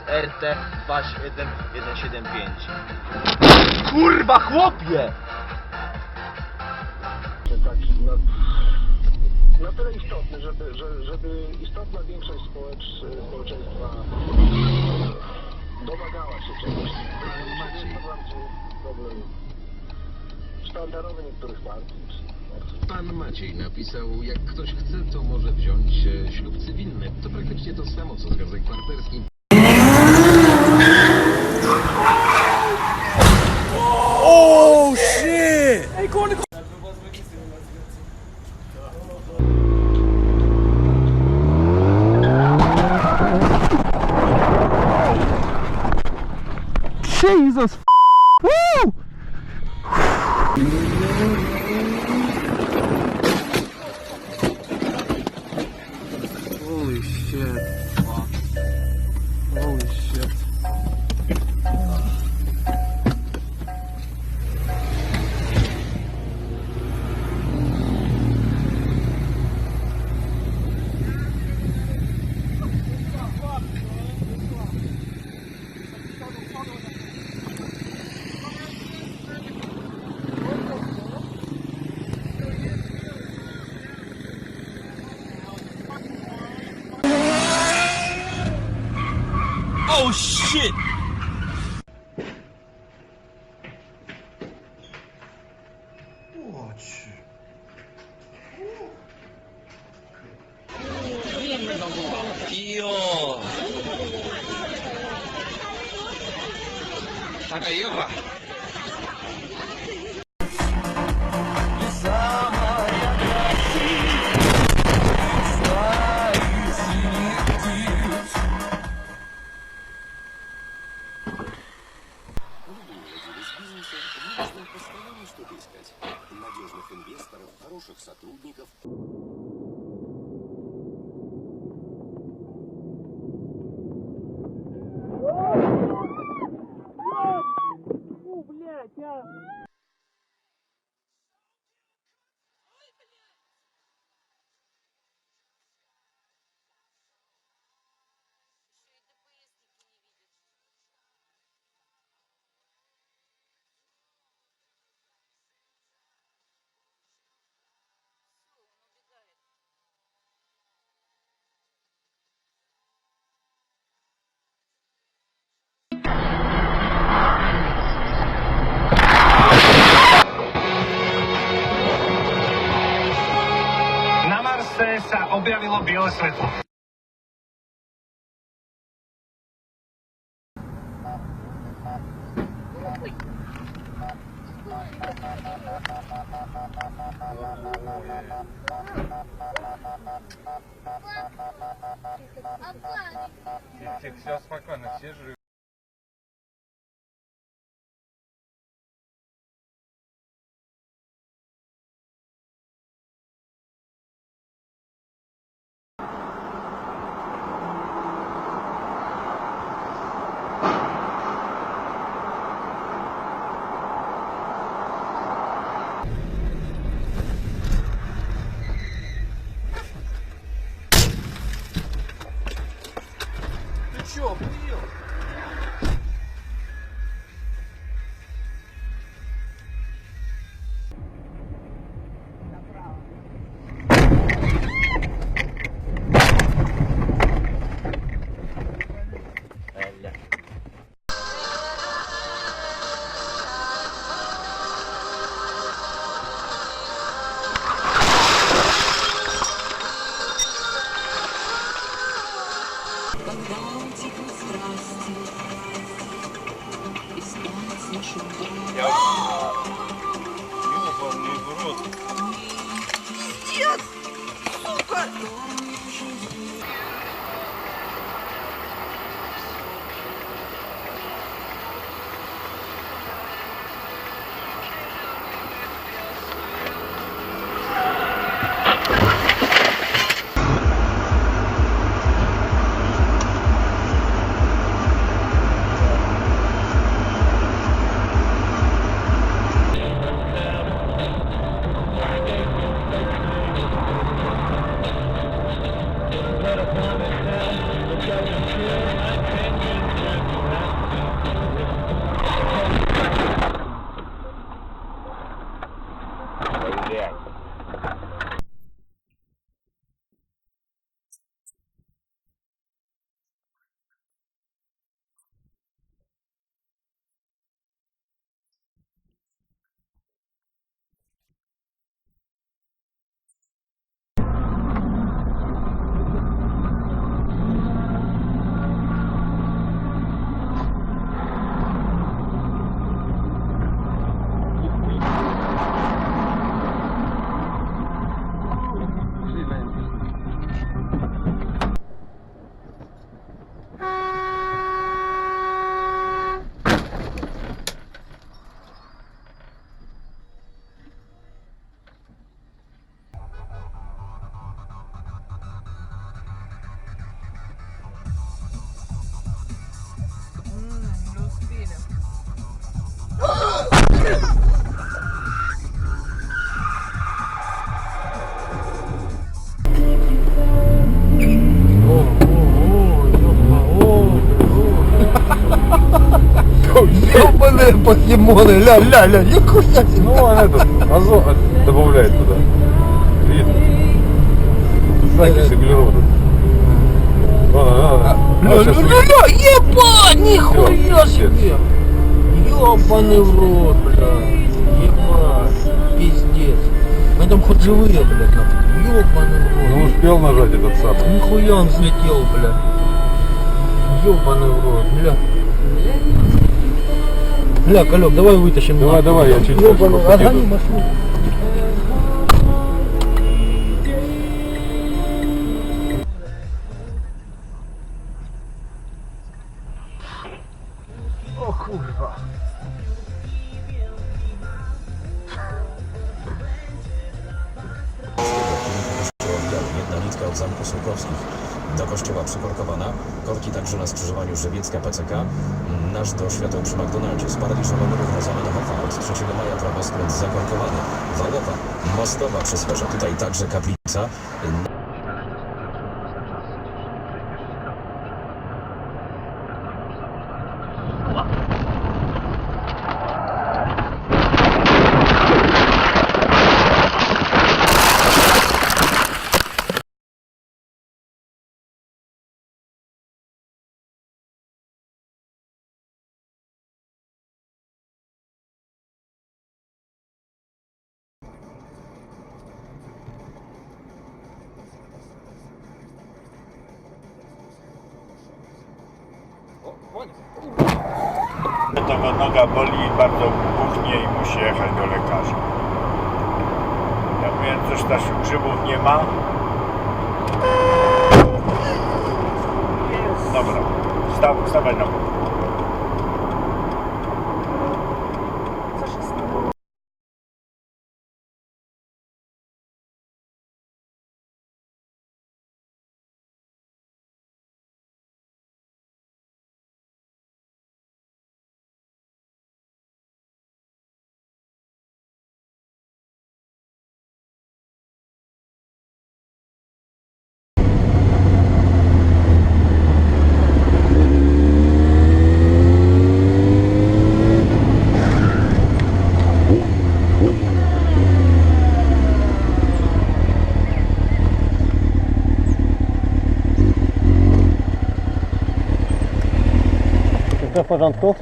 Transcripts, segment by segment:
RT 27175. Kurwa chłopie! Na tyle istotny, żeby istotna większość społeczeństwa domagała się czegoś. Maciej. Problem sztandarowy niektórych partii. Pan Maciej napisał, jak ktoś chce, to może wziąć ślub cywilny. To praktycznie to samo, co związek partnerski. Oh shit! Jesus! Woo! Holy shit. Holy shit. Oh shit! Dio! Cagaíba! Постоянно что-то искать. Надежных инвесторов, хороших сотрудников. Na Marse sa objavilo biele svetlo. Все спокойно, все живы. Ты чё, охуел? Ёбаный в рот. Пиздец! Сука! Ёбаные покемоны, ля-ля-ля, нихуя себе. Ну, он этот, азот добавляет туда. Видно. Закись углерода. Ебать, нихуя себе! Ёбаный в рот, бля. Ебать, пиздец. Мы там хоть живые, блядь, нахуй. Ёбаный в рот. Ну, успел нажать этот самый. Нихуя он взлетел, бля. Ёбаный в рот, бля. Бля, Колек, давай вытащим. Давай, давай, я чуть Ёбаный, дальше отгони покину. машину. O kurwa. Jedna nitka od Zamku Sułkowskich do kościoła przyparkowana. Korki także na skrzyżowaniu Żywiecka-PCK. Nasz do świateł przy McDonaldzie. Sparaliżowany równo Zamenhofa. Od 3 maja prawoskręt zakorkowany. Wałowa, Mostowa przy sferze. Tutaj także kaplica. To noga boli bardzo głównie i musi jechać do lekarza. Ja mówię, coś Stasiu, grzybów nie ma. Dobra, wstawaj na bok. Wszystko w porządku?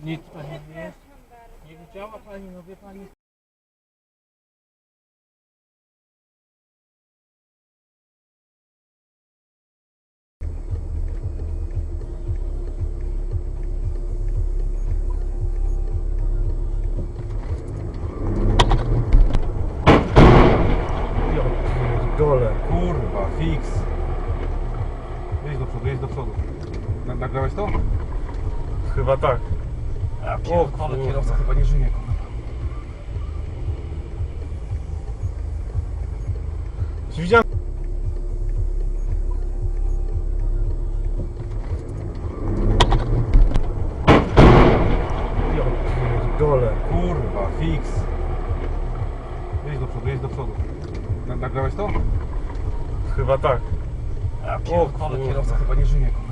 Nic pani nie jest? Nie widziała pani, no wie pani. Dole, kurwa, fix. Jedź do przodu. Nagrałeś to? Chyba tak. O kurwa, kierowca chyba nie żyje, kurwa. Widziałem. Dole, kurwa, fix. Jedź do przodu. Nagrałeś to? Chyba tak. O kurwa, kierowca chyba nie żyje, kurwa.